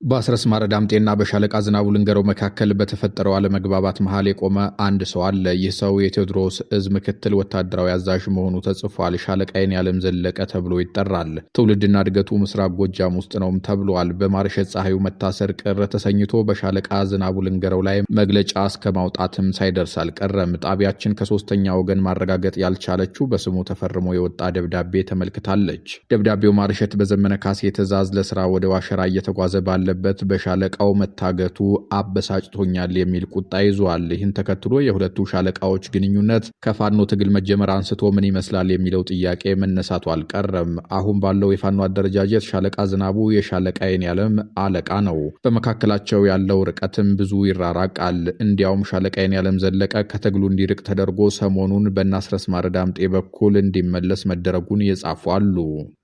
በአስረስ ማረዳምጤና በሻለቃ ዝናቡ ልንገረው መካከል በተፈጠረው አለመግባባት መሃል የቆመ አንድ ሰው አለ። ይህ ሰው የቴዎድሮስ እዝ ምክትል ወታደራዊ አዛዥ መሆኑ ተጽፏል። ሻለቃ የኔዓለም ዘለቀ ተብሎ ይጠራል። ትውልድና እድገቱ ምስራቅ ጎጃም ውስጥ ነውም ተብሏል። በማርሸት ፀሐዩ መታሰር ቅር ተሰኝቶ በሻለቃ ዝናቡ ልንገረው ላይ መግለጫ እስከ ማውጣትም ሳይደርስ አልቀረም። ጣቢያችን ከሶስተኛ ወገን ማረጋገጥ ያልቻለችው በስሙ ተፈርሞ የወጣ ደብዳቤ ተመልክታለች። ደብዳቤው ማርሸት በዘመነ ካሴ ትዕዛዝ ለስራ ወደ ዋሸራ እየተጓዘ ባለ በሻለቃው መታገቱ አበሳጭቶኛል የሚል ቁጣ ይዟል። ይህን ተከትሎ የሁለቱ ሻለቃዎች ግንኙነት ከፋኖ ትግል መጀመር አንስቶ ምን ይመስላል የሚለው ጥያቄ መነሳቱ አልቀረም። አሁን ባለው የፋኖ አደረጃጀት ሻለቃ ዝናቡ የሻለቃ የኔዓለም አለቃ ነው። በመካከላቸው ያለው ርቀትም ብዙ ይራራቃል። እንዲያውም ሻለቃ የኔዓለም ዘለቀ ከትግሉ እንዲርቅ ተደርጎ ሰሞኑን በአስረስ ማረዳምጤ በኩል እንዲመለስ መደረጉን የጻፉ አሉ።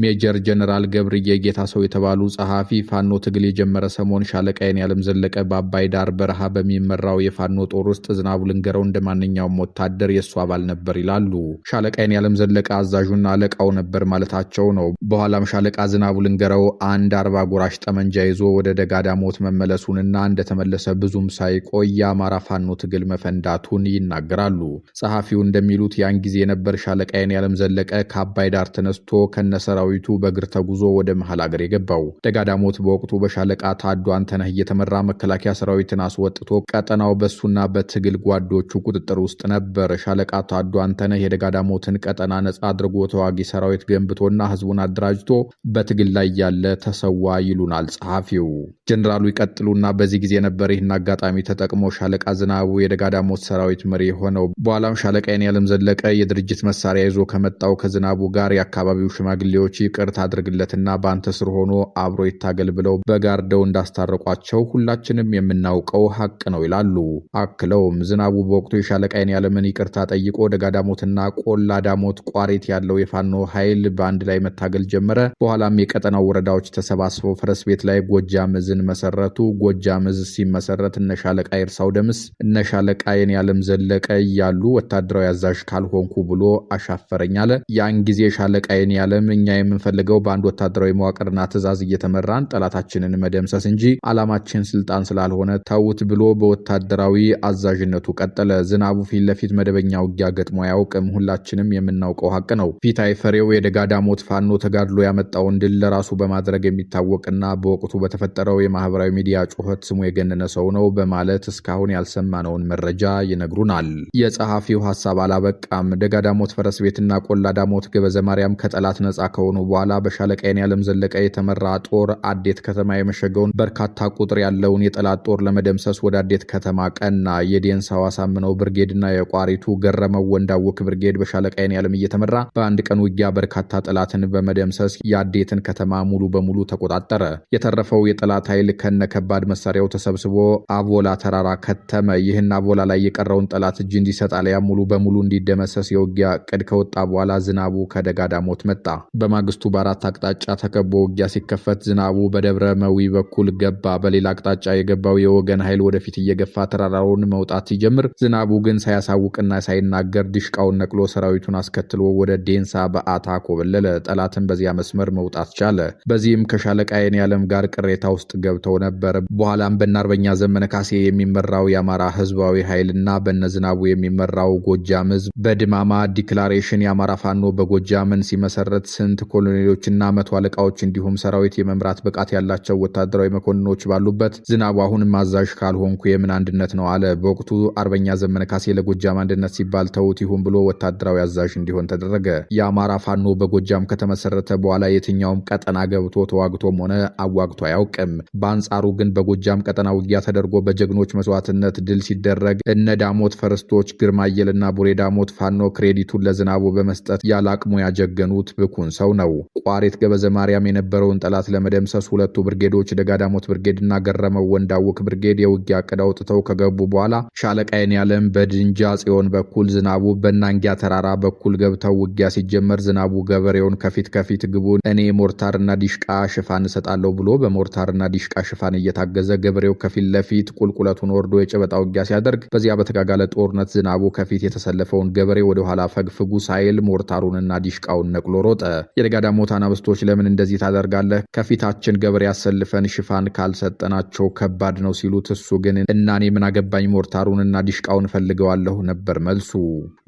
ሜጀር ጀነራል ገብርዬ ጌታ ሰው የተባሉ ጸሐፊ ፋኖ ትግል የጀመረ ሰሞን ሻለቃ የኔዓለም ዘለቀ በአባይ ዳር በረሃ በሚመራው የፋኖ ጦር ውስጥ ዝናቡ ልንገረው እንደማንኛውም ወታደር የሱ አባል ነበር ይላሉ። ሻለቃ የኔዓለም ዘለቀ አዛዡና አለቃው ነበር ማለታቸው ነው። በኋላም ሻለቃ ዝናቡ ልንገረው አንድ 40 ጎራሽ ጠመንጃ ይዞ ወደ ደጋዳሞት መመለሱንና እንደተመለሰ ብዙም ሳይቆይ የአማራ ፋኖ ትግል መፈንዳቱን ይናገራሉ። ጸሐፊው እንደሚሉት ያን ጊዜ የነበር ሻለቃ የኔዓለም ዘለቀ ከአባይ ዳር ተነስቶ ከነሰራዊቱ በእግር ተጉዞ ወደ መሃል አገር የገባው። ደጋዳሞት በወቅቱ በሻለቃ ታዱ አንተነህ እየተመራ መከላከያ ሰራዊትን አስወጥቶ ቀጠናው በሱና በትግል ጓዶቹ ቁጥጥር ውስጥ ነበር። ሻለቃ ታዱ አንተነህ የደጋዳሞትን ቀጠና ነጻ አድርጎ ተዋጊ ሰራዊት ገንብቶና ህዝቡን አደራጅቶ በትግል ላይ ያለ ተሰዋ ይሉናል ጸሐፊው። ጀነራሉ ይቀጥሉና በዚህ ጊዜ ነበር ይህን አጋጣሚ ተጠቅሞ ሻለቃ ዝናቡ የደጋዳሞት ሰራዊት መሪ ሆነው። በኋላም ሻለቃ የኔዓለም ዘለቀ የድርጅት መሳሪያ ይዞ ከመጣው ከዝናቡ ጋር የአካባቢው ሽማግሌዎች ይቅርታ አድርግለትና በአንተ ስር ሆኖ አብሮ ይታገል ብለው በጋርደው እንዳስታረቋቸው ሁላችንም የምናውቀው ሀቅ ነው ይላሉ። አክለውም ዝናቡ በወቅቱ የሻለቃ የኔዓለምን ይቅርታ ጠይቆ ደጋዳሞትና ቆላ ዳሞት ቋሪት ያለው የፋኖ ኃይል በአንድ ላይ መታገል ጀመረ። በኋላም የቀጠናው ወረዳዎች ተሰባስበው ፈረስ ቤት ላይ ጎጃም እዝን መሰረቱ። ጎጃም እዝ ሲመሰረት እነ ሻለቃ ይርሳው ደምስ እነ ሻለቃ የኔዓለም ዘለቀ እያሉ ወታደራዊ አዛዥ ካልሆንኩ ብሎ አሻፈረኝ አለ። ያን ጊዜ ሻለቃ የኔዓለም እኛ የምንፈልገው በአንድ ወታደራዊ መዋቅርና ትዕዛዝ እየተመራን ጠላታችንን መደምሰስ እንጂ ዓላማችን ስልጣን ስላልሆነ ተውት ብሎ በወታደራዊ አዛዥነቱ ቀጠለ። ዝናቡ ፊት ለፊት መደበኛ ውጊያ ገጥሞ አያውቅም። ሁላችንም የምናውቀው ሀቅ ነው። ፊታይ ፈሬው የደጋዳሞት ፋኖ ተጋድሎ ያመጣውን ድል ለራሱ በማድረግ የሚታወቅና በወቅቱ በተፈጠረው የማህበራዊ ሚዲያ ጩኸት ስሙ የገነነ ሰው ነው በማለት እስካሁን ያልሰማነውን መረጃ ይነግሩናል። የጸሐፊው ሐሳብ አላበቃም። ደጋዳሞት ፈረስ ቤትና ቆላ ዳሞት ገበዘ ማርያም ከጠላት ነጻ ከሆኑ በኋላ በሻለቃ የኔዓለም ዘለቀ የተመራ ጦር አዴት ከተማ የመሸገውን በርካታ ቁጥር ያለውን የጠላት ጦር ለመደምሰስ ወደ አዴት ከተማ ቀና። የዴንሳው አሳምነው ብርጌድና የቋሪቱ ገረመው ወንዳውክ ብርጌድ በሻለቃ የኔዓለም እየተመራ በአንድ ቀን ውጊያ በርካታ ጠላትን በመደምሰስ የአዴትን ከተማ ሙሉ በሙሉ ተቆጣጠረ። የተረፈው የጠላት ኃይል ከነ ከባድ መሳሪያው ተሰብስቦ አቮላ ተራራ ከተመ። ይህን አቮላ ላይ የቀረውን ጠላት እጅ እንዲሰጥ አለያም ሙሉ በሙሉ እንዲደመሰስ የውጊያ ዕቅድ ከወጣ በኋላ ዝናቡ ከደጋዳሞት መጣ። በማግስቱ በአራት አቅጣጫ ተከቦ ውጊያ ሲከፈት ዝናቡ በደብረ መዊ በኩል ገባ። በሌላ አቅጣጫ የገባው የወገን ኃይል ወደፊት እየገፋ ተራራውን መውጣት ሲጀምር ዝናቡ ግን ሳያሳውቅና ሳይናገር ድሽቃውን ነቅሎ ሰራዊቱን አስከትሎ ወደ ዴንሳ በአታ ኮበለለ። ጠላትን በዚያ መስመር መውጣት ቻለ። በዚህም ከሻለቃ የኔዓለም ጋር ቅሬታ ውስጥ ገብተው ነበር። በኋላም በአርበኛ ዘመነ ካሴ የሚመራው የአማራ ህዝባዊ ኃይልና በነ ዝናቡ የሚመራው ጎጃም ህዝብ በድማማ ዲክላሬሽን የአማራ ፋኖ በጎጃምን ሲመሰረት ስንት ኮሎኔሎችና መቶ አለቃዎች እንዲሁም ሰራዊት የመምራት ብቃት ያላቸው ወታደራዊ መኮንኖች ባሉበት ዝናቡ አሁንም አዛዥ ካልሆንኩ የምን አንድነት ነው አለ። በወቅቱ አርበኛ ዘመነ ካሴ ለጎጃም አንድነት ሲባል ተውት ይሁን ብሎ ወታደራዊ አዛዥ እንዲሆን ተደረገ። የአማራ ፋኖ በጎጃም ከተመሰረተ በኋላ የትኛውም ቀጠና ገብቶ ተዋግቶም ሆነ አዋግቶ አያውቅም። በአንጻሩ ግን በጎጃም ቀጠና ውጊያ ተደርጎ በጀግኖች መስዋዕትነት ድል ሲደረግ እነ ዳሞት ፈርስቶች ግርማየልና ቡሬ ዳሞት ፋኖ ክሬዲቱን ለዝናቡ በመስጠት ያለ አቅሙ ያጀገኑት ብኩን ሰው ነው። ቋሪት ገበዘ ማርያም የነበረውን ጠላት ለመደምሰስ ሁለቱ ብርጌዶች ደጋዳሞት ብርጌድና ገረመው ወንዳውክ ብርጌድ የውጊያ ዕቅድ አውጥተው ከገቡ በኋላ ሻለቃ የኔዓለም በድንጃ ጽዮን በኩል ዝናቡ በናንጊያ ተራራ በኩል ገብተው ውጊያ ሲጀመር ዝናቡ ገበሬውን ከፊት ግቡን እኔ ሞርታርና ዲሽቃ ሽፋን እሰጣለሁ ብሎ በሞርታርና ዲሽቃ ሽፋን እየታገዘ ገበሬው ከፊት ለፊት ቁልቁለቱን ወርዶ የጨበጣ ውጊያ ሲያደርግ በዚያ በተጋጋለ ጦርነት ዝናቡ ከፊት የተሰለፈውን ገበሬ ወደ ኋላ ፈግፍጉ ሳይል ሞርታሩንና ዲሽቃውን ነቅሎ ሮጠ። የደጋዳሞት አናብስቶች ለምን እንደዚህ ታደርጋለህ? ከፊታችን ገበሬ አሰልፈን ብለን ሽፋን ካልሰጠናቸው ከባድ ነው ሲሉት፣ እሱ ግን እናኔ ምን አገባኝ ሞርታሩንና ዲሽቃውን ፈልገዋለሁ ነበር መልሱ።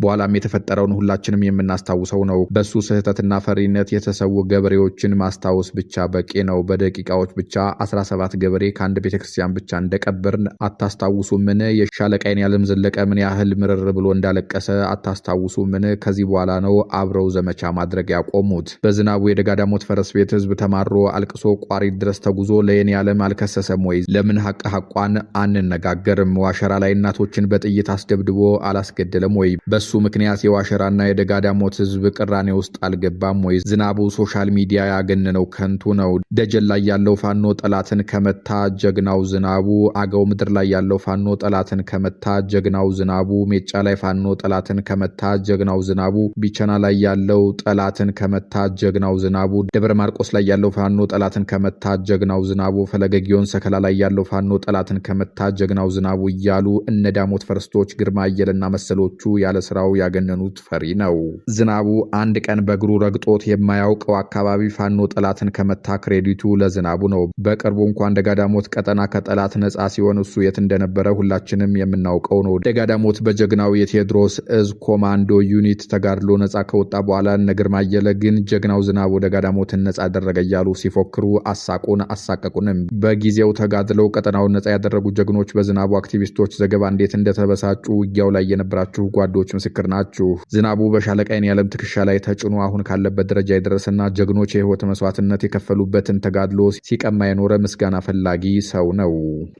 በኋላም የተፈጠረውን ሁላችንም የምናስታውሰው ነው። በሱ ስህተትና ፈሪነት የተሰዉ ገበሬዎችን ማስታወስ ብቻ በቂ ነው። በደቂቃዎች ብቻ 17 ገበሬ ከአንድ ቤተክርስቲያን ብቻ እንደቀበርን አታስታውሱምን? የሻለቃይን ያለም ዘለቀ ምን ያህል ምርር ብሎ እንዳለቀሰ አታስታውሱምን? ከዚህ በኋላ ነው አብረው ዘመቻ ማድረግ ያቆሙት። በዝናቡ የደጋዳሞት ፈረስ ቤት ህዝብ ተማሮ አልቅሶ ቋሪት ድረስ ተጉዞ ለየኔ ያለም አልከሰሰም ወይ? ለምን ሐቋን አንነጋገርም? ዋሸራ ላይ እናቶችን በጥይት አስደብድቦ አላስገደለም ወይ? በሱ ምክንያት የዋሸራና የደጋዳሞት ህዝብ ቅራኔ ውስጥ አልገባም ወይ? ዝናቡ ሶሻል ሚዲያ ያገነነው ከንቱ ነው። ደጀን ላይ ያለው ፋኖ ጠላትን ከመታ ጀግናው ዝናቡ፣ አገው ምድር ላይ ያለው ፋኖ ጠላትን ከመታ ጀግናው ዝናቡ፣ ሜጫ ላይ ፋኖ ጠላትን ከመታ ጀግናው ዝናቡ፣ ቢቸና ላይ ያለው ጠላትን ከመታ ጀግናው ዝናቡ፣ ደብረ ማርቆስ ላይ ያለው ፋኖ ጠላትን ከመታ ጀግናው ዝናቡ፣ ፈለገ ጊዮን ሰከላ ላይ ያለው ፋኖ ጠላትን ከመታ ጀግናው ዝናቡ እያሉ እነ ዳሞት ፈርስቶች ግርማ አየለና መሰሎቹ ያለ ስራው ያገነኑት ፈሪ ነው። ዝናቡ አንድ ቀን በእግሩ ረግጦት የማያውቀው አካባቢ ፋኖ ጠላትን ከመታ ክሬዲቱ ለዝናቡ ነው። በቅርቡ እንኳን ደጋዳሞት ቀጠና ከጠላት ነጻ ሲሆን እሱ የት እንደነበረ ሁላችንም የምናውቀው ነው። ደጋዳሞት በጀግናው የቴዎድሮስ እዝ ኮማንዶ ዩኒት ተጋድሎ ነጻ ከወጣ በኋላ እነ ግርማ አየለ ግን ጀግናው ዝናቡ ደጋዳሞትን ነጻ አደረገ እያሉ ሲፎክሩ አሳቁን አሳቀቁንም። በጊዜው ተጋድለው ቀጠናውን ነጻ ያደረጉ ጀግኖች በዝናቡ አክቲቪስቶች ዘገባ እንዴት እንደተበሳጩ ውጊያው ላይ የነበራችሁ ጓዶች ምስክር ናችሁ። ዝናቡ በሻለቃይን ያለም ትከሻ ላይ ተጭኖ አሁን ካለበት ደረጃ የደረሰና ጀግኖች የህይወት መስዋዕትነት የከፈሉበትን ተጋድሎ ሲቀማ የኖረ ምስጋና ፈላጊ ሰው ነው።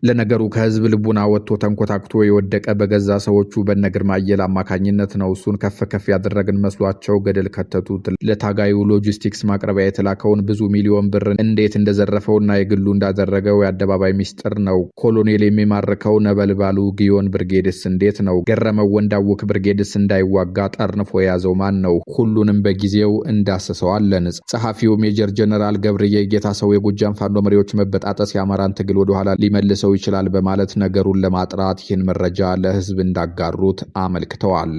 ለነገሩ ከህዝብ ልቡና ወጥቶ ተንኮታክቶ የወደቀ በገዛ ሰዎቹ በነ ግርማ አየለ አማካኝነት ነው። እሱን ከፍ ከፍ ያደረግን መስሏቸው ገደል ከተቱት። ለታጋዩ ሎጂስቲክስ ማቅረቢያ የተላከውን ብዙ ሚሊዮን ብር እንዴት እንደዘረፈውና የግሉ እንዳደረገው የአደባባይ ሚስጥር ነው። ኮሎኔል የሚማርከው ነበልባሉ ጊዮን ብርጌድስ እንዴት ነው? ገረመው ወንዳውክ ብርጌድስ እንዳይዋጋ ጠርንፎ የያዘው ማን ነው? ሁሉንም በጊዜው እንዳስሰዋለን። ጸሐፊው ሜጀር ጀነራል ገብርዬ ጌታ ሰው የጎጃም ፋኖ መሪዎች መበጣጠስ የአማራን ትግል ወደ ኋላ ሊመልሰው ይችላል በማለት ነገሩን ለማጥራት ይህን መረጃ ለህዝብ እንዳጋሩት አመልክተዋል።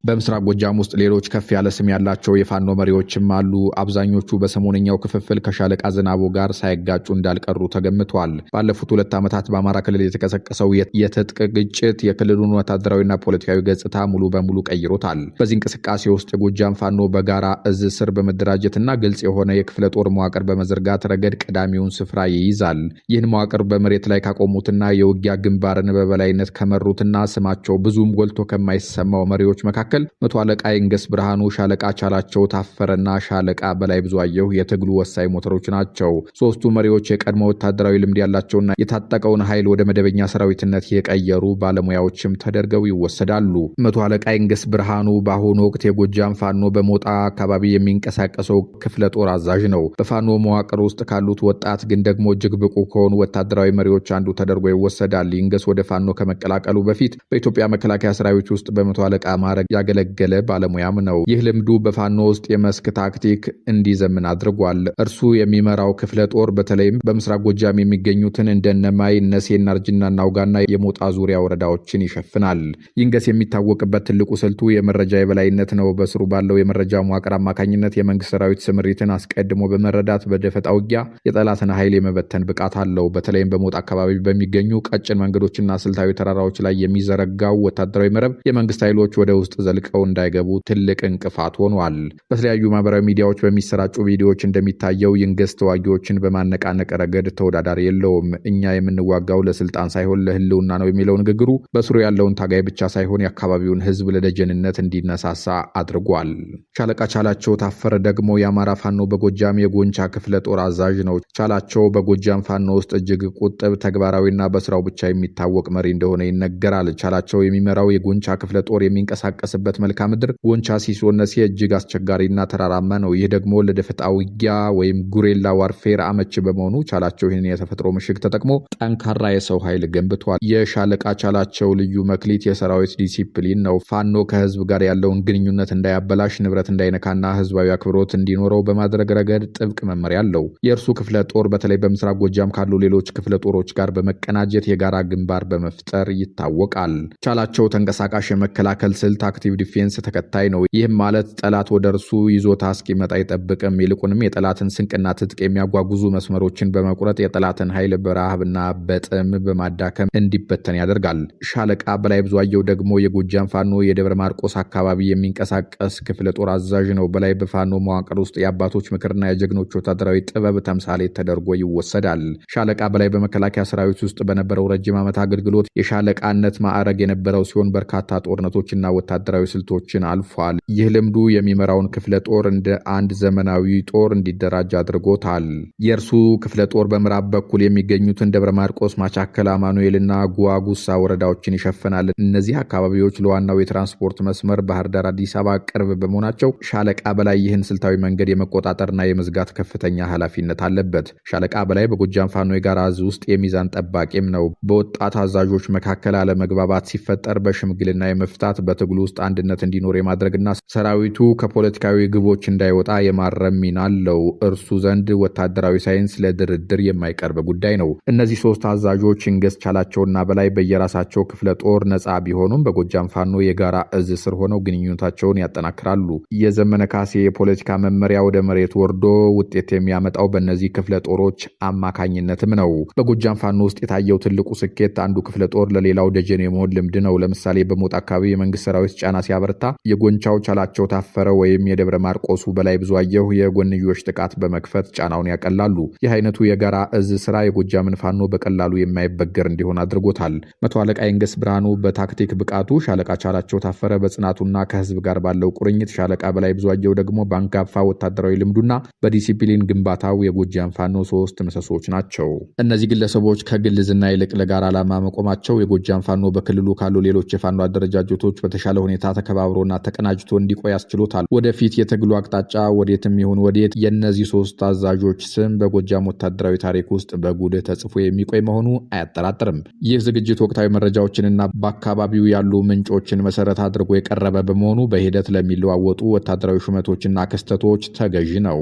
በምስራቅ ጎጃም ውስጥ ሌሎች ከፍ ያለ ስም ያላቸው የፋኖ መሪዎችም አሉ። አብዛኞቹ በሰሞነኛው ክፍፍል ከሻለቃ ዝናቡ ጋር ሳይጋጩ እንዳልቀሩ ተገምቷል። ባለፉት 2 ዓመታት በአማራ ክልል የተቀሰቀሰው የትጥቅ ግጭት የክልሉን ወታደራዊና ፖለቲካዊ ገጽታ ሙሉ በሙሉ ቀይሮታል። በዚህ እንቅስቃሴ ውስጥ የጎጃም ፋኖ በጋራ እዝ ስር በመደራጀትና ግልጽ የሆነ የክፍለ ጦር መዋቅር በመዘርጋት ረገድ ቀዳሚውን ስፍራ ይይዛል። ይህን መዋቅር በመሬት ላይ ካቆሙትና የውጊያ ግንባርን በበላይነት ከመሩትና ስማቸው ብዙም ጎልቶ ከማይሰማው መሪዎች መካከል መቶ አለቃ ይንገስ ብርሃኑ፣ ሻለቃ ቻላቸው ታፈረና ሻለቃ በላይ ብዙአየሁ የትግሉ ወሳኝ ሞተሮች ናቸው። ሶስቱ መሪዎች የቀድሞ ወታደራዊ ልምድ ያላቸውና የታጠቀውን ኃይል ወደ መደበኛ ሰራዊትነት የቀየሩ ባለሙያዎችም ተደርገው ይወሰዳሉ። መቶ አለቃ ይንገስ ብርሃኑ በአሁኑ ወቅት የጎጃም ፋኖ በሞጣ አካባቢ የሚንቀሳቀሰው ክፍለ ጦር አዛዥ ነው። በፋኖ መዋቅር ውስጥ ካሉት ወጣት ግን ደግሞ እጅግ ብቁ ከሆኑ ወታደራዊ መሪዎች አንዱ ተደርጎ ይወሰዳል። ይንገስ ወደ ፋኖ ከመቀላቀሉ በፊት በኢትዮጵያ መከላከያ ሰራዊት ውስጥ በመቶ አለቃ ማዕረግ ያገለገለ ባለሙያም ነው። ይህ ልምዱ በፋኖ ውስጥ የመስክ ታክቲክ እንዲዘምን አድርጓል። እርሱ የሚመራው ክፍለ ጦር በተለይም በምስራቅ ጎጃም የሚገኙትን እንደነማይ እነሴና እርጅና ናውጋና የሞጣ ዙሪያ ወረዳዎችን ይሸፍናል። ይንገስ የሚታወቅበት ትልቁ ስልቱ የመረጃ የበላይነት ነው። በስሩ ባለው የመረጃ መዋቅር አማካኝነት የመንግስት ሰራዊት ስምሪትን አስቀድሞ በመረዳት በደፈጣ ውጊያ የጠላትን ኃይል የመበተን ብቃት አለው። በተለይም በሞጣ አካባቢ በሚገኙ ቀጭን መንገዶችና ስልታዊ ተራራዎች ላይ የሚዘረጋው ወታደራዊ መረብ የመንግስት ኃይሎች ወደ ውስጥ ዘልቀው እንዳይገቡ ትልቅ እንቅፋት ሆኗል። በተለያዩ ማህበራዊ ሚዲያዎች በሚሰራጩ ቪዲዮዎች እንደሚታየው ይንገስ ተዋጊዎችን በማነቃነቅ ረገድ ተወዳዳሪ የለውም። እኛ የምንዋጋው ለስልጣን ሳይሆን ለህልውና ነው የሚለው ንግግሩ በስሩ ያለውን ታጋይ ብቻ ሳይሆን የአካባቢውን ህዝብ ለደጀንነት እንዲነሳሳ አድርጓል። ሻለቃ ቻላቸው ታፈረ ደግሞ የአማራ ፋኖ በጎጃም የጎንቻ ክፍለ ጦር አዛዥ ነው። ቻላቸው በጎጃም ፋኖ ውስጥ እጅግ ቁጥብ፣ ተግባራዊና በስራው ብቻ የሚታወቅ መሪ እንደሆነ ይነገራል። ቻላቸው የሚመራው የጎንቻ ክፍለ ጦር የሚንቀሳቀስ በት መልክዓ ምድር ጎንቻ ሲሶነሴ እጅግ አስቸጋሪና ተራራማ ነው። ይህ ደግሞ ለደፈጣ ውጊያ ወይም ጉሬላ ዋርፌር አመች በመሆኑ ቻላቸው ይህን የተፈጥሮ ምሽግ ተጠቅሞ ጠንካራ የሰው ኃይል ገንብቷል። የሻለቃ ቻላቸው ልዩ መክሊት የሰራዊት ዲሲፕሊን ነው። ፋኖ ከህዝብ ጋር ያለውን ግንኙነት እንዳያበላሽ፣ ንብረት እንዳይነካና ህዝባዊ አክብሮት እንዲኖረው በማድረግ ረገድ ጥብቅ መመሪያ አለው። የእርሱ ክፍለ ጦር በተለይ በምስራቅ ጎጃም ካሉ ሌሎች ክፍለ ጦሮች ጋር በመቀናጀት የጋራ ግንባር በመፍጠር ይታወቃል። ቻላቸው ተንቀሳቃሽ የመከላከል ስልት አክቲቭ ዲፌንስ ተከታይ ነው። ይህም ማለት ጠላት ወደ እርሱ ይዞታ እስኪመጣ አይጠብቅም። ይልቁንም የጠላትን ስንቅና ትጥቅ የሚያጓጉዙ መስመሮችን በመቁረጥ የጠላትን ኃይል በረሃብና በጥም በማዳከም እንዲበተን ያደርጋል። ሻለቃ በላይ ብዙአየሁ ደግሞ የጎጃም ፋኖ የደብረ ማርቆስ አካባቢ የሚንቀሳቀስ ክፍለ ጦር አዛዥ ነው። በላይ በፋኖ መዋቅር ውስጥ የአባቶች ምክርና የጀግኖች ወታደራዊ ጥበብ ተምሳሌት ተደርጎ ይወሰዳል። ሻለቃ በላይ በመከላከያ ሰራዊት ውስጥ በነበረው ረጅም ዓመት አገልግሎት የሻለቃነት ማዕረግ የነበረው ሲሆን በርካታ ጦርነቶችና ወታደራዊ ስልቶችን አልፏል። ይህ ልምዱ የሚመራውን ክፍለ ጦር እንደ አንድ ዘመናዊ ጦር እንዲደራጅ አድርጎታል። የእርሱ ክፍለ ጦር በምዕራብ በኩል የሚገኙትን ደብረ ማርቆስ፣ ማቻከል፣ አማኑኤልና ጉዋጉሳ ወረዳዎችን ይሸፍናል። እነዚህ አካባቢዎች ለዋናው የትራንስፖርት መስመር ባህር ዳር አዲስ አበባ ቅርብ በመሆናቸው ሻለቃ በላይ ይህን ስልታዊ መንገድ የመቆጣጠርና የመዝጋት ከፍተኛ ኃላፊነት አለበት። ሻለቃ በላይ በጎጃም ፋኖ የጋራ እዝ ውስጥ የሚዛን ጠባቂም ነው። በወጣት አዛዦች መካከል አለመግባባት ሲፈጠር በሽምግልና የመፍታት በትግሉ ውስጥ አንድነት እንዲኖር የማድረግና ሰራዊቱ ከፖለቲካዊ ግቦች እንዳይወጣ የማረም ሚና አለው። እርሱ ዘንድ ወታደራዊ ሳይንስ ለድርድር የማይቀርብ ጉዳይ ነው። እነዚህ ሶስት አዛዦች እንገስ ቻላቸውና በላይ በየራሳቸው ክፍለ ጦር ነጻ ቢሆኑም በጎጃም ፋኖ የጋራ እዝ ስር ሆነው ግንኙነታቸውን ያጠናክራሉ። የዘመነ ካሴ የፖለቲካ መመሪያ ወደ መሬት ወርዶ ውጤት የሚያመጣው በእነዚህ ክፍለ ጦሮች አማካኝነትም ነው። በጎጃም ፋኖ ውስጥ የታየው ትልቁ ስኬት አንዱ ክፍለ ጦር ለሌላው ደጀን የመሆን ልምድ ነው። ለምሳሌ በሞጣ አካባቢ የመንግስት ሰራዊት ጫና ሲያበረታ የጎንቻው ቻላቸው ታፈረ ወይም የደብረ ማርቆሱ በላይ ብዙአየሁ የጎንዮሽ ጥቃት በመክፈት ጫናውን ያቀላሉ። ይህ አይነቱ የጋራ እዝ ስራ የጎጃምን ፋኖ በቀላሉ የማይበገር እንዲሆን አድርጎታል። መቶ አለቃ የንገስ ብርሃኑ በታክቲክ ብቃቱ፣ ሻለቃ ቻላቸው ታፈረ በጽናቱና ከህዝብ ጋር ባለው ቁርኝት፣ ሻለቃ በላይ ብዙአየሁ ደግሞ በአንጋፋ ወታደራዊ ልምዱና በዲሲፕሊን ግንባታው የጎጃም ፋኖ ሶስት ምሰሶች ናቸው። እነዚህ ግለሰቦች ከግል ዝና ይልቅ ለጋራ ዓላማ መቆማቸው የጎጃም ፋኖ በክልሉ ካሉ ሌሎች የፋኖ አደረጃጀቶች በተሻለ ሁኔታ ተከባብሮና ተቀናጅቶ እንዲቆይ ያስችሎታል። ወደፊት የትግሉ አቅጣጫ ወዴትም ይሁን ወዴት የእነዚህ ሶስት አዛዦች ስም በጎጃም ወታደራዊ ታሪክ ውስጥ በጉልህ ተጽፎ የሚቆይ መሆኑ አያጠራጥርም። ይህ ዝግጅት ወቅታዊ መረጃዎችንና በአካባቢው ያሉ ምንጮችን መሰረት አድርጎ የቀረበ በመሆኑ በሂደት ለሚለዋወጡ ወታደራዊ ሹመቶችና ክስተቶች ተገዢ ነው።